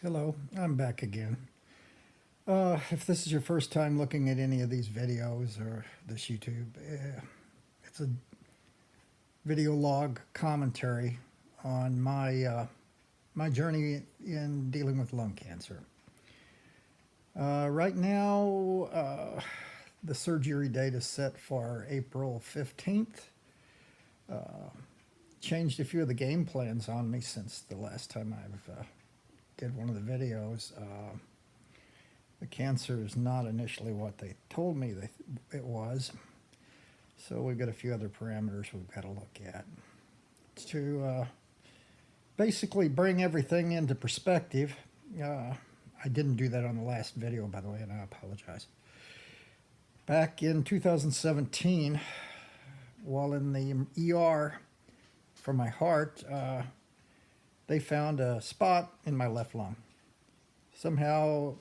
Hello, I'm back again. If this is your first time looking at any of these videos or this YouTube, it's a video log commentary on my journey in dealing with lung cancer. Right now, the surgery date is set for April 15th. Changed a few of the game plans on me since the last time I've did one of the videos. The cancer is not initially what they told me it was. So we've got a few other parameters we've got to look at to basically bring everything into perspective. I didn't do that on the last video, by the way, and I apologize. Back in 2017, while in the ER for my heart, they found a spot in my left lung. Somehow,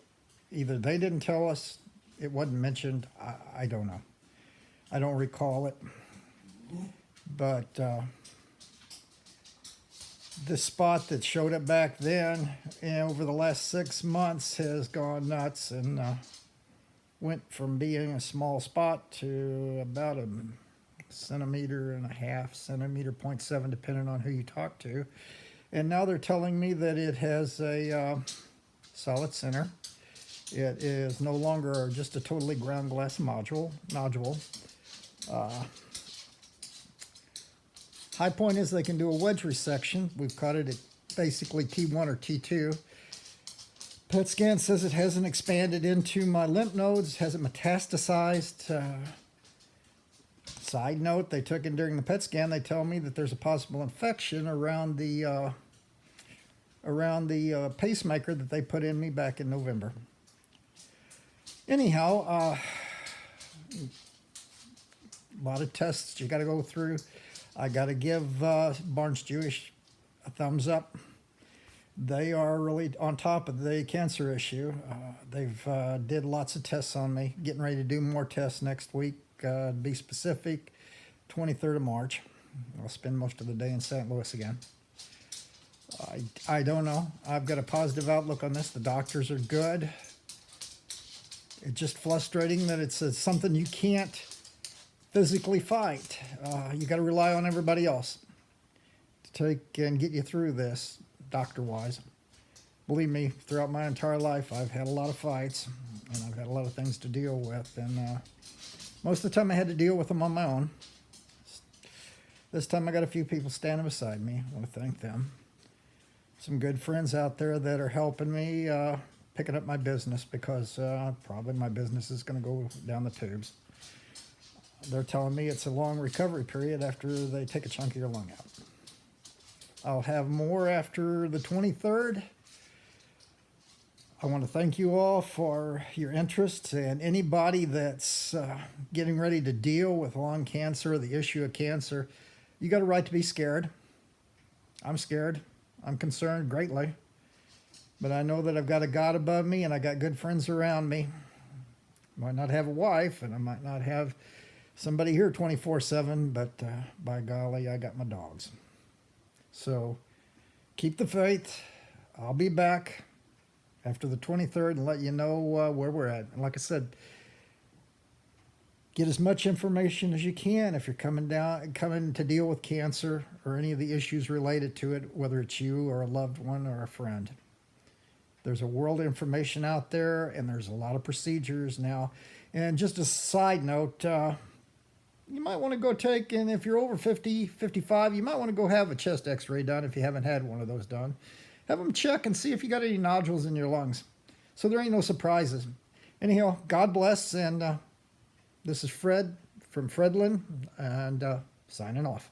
either they didn't tell us, it wasn't mentioned, I don't know. I don't recall it. But this spot that showed up back then, and over the last 6 months, has gone nuts and went from being a small spot to about a centimeter and a half, centimeter 0.7, depending on who you talk to. And now they're telling me that it has a solid center. It is no longer just a totally ground glass nodule. High point is they can do a wedge resection. We've caught it at basically T1 or T2. PET scan says it hasn't expanded into my lymph nodes, hasn't metastasized. Side note, they took it during the PET scan. They tell me that there's a possible infection around the pacemaker that they put in me back in November. Anyhow, a lot of tests you got to go through. I got to give Barnes Jewish a thumbs up. They are really on top of the cancer issue. They've did lots of tests on me. Getting ready to do more tests next week. To be specific, 23rd of March. I'll spend most of the day in St. Louis again. I don't know. I've got a positive outlook on this. The doctors are good. It's just frustrating that it's something you can't physically fight. You got to rely on everybody else to take and get you through this, doctor-wise. Believe me, throughout my entire life, I've had a lot of fights, and I've had a lot of things to deal with, and most of the time I had to deal with them on my own. This time I got a few people standing beside me. I want to thank them. Some good friends out there that are helping me picking up my business, because probably my business is going to go down the tubes. They're telling me it's a long recovery period after they take a chunk of your lung out. I'll have more after the 23rd. I want to thank you all for your interest, and anybody that's getting ready to deal with lung cancer, the issue of cancer, you got a right to be scared. I'm scared. I'm concerned greatly. But I know that I've got a God above me, and I got good friends around me. Might not have a wife, and I might not have somebody here 24/7, but by golly, I got my dogs. So keep the faith. I'll be back after the 23rd and let you know where we're at. And like I said, get as much information as you can if you're coming to deal with cancer or any of the issues related to it, whether it's you or a loved one or a friend. There's a world of information out there, and there's a lot of procedures now. And just a side note, you might want to go take, and if you're over 50, 55, you might want to go have a chest x-ray done if you haven't had one of those done. Have them check and see if you got any nodules in your lungs, so there ain't no surprises. Anyhow, God bless, and this is Fred from Fredlin, and signing off.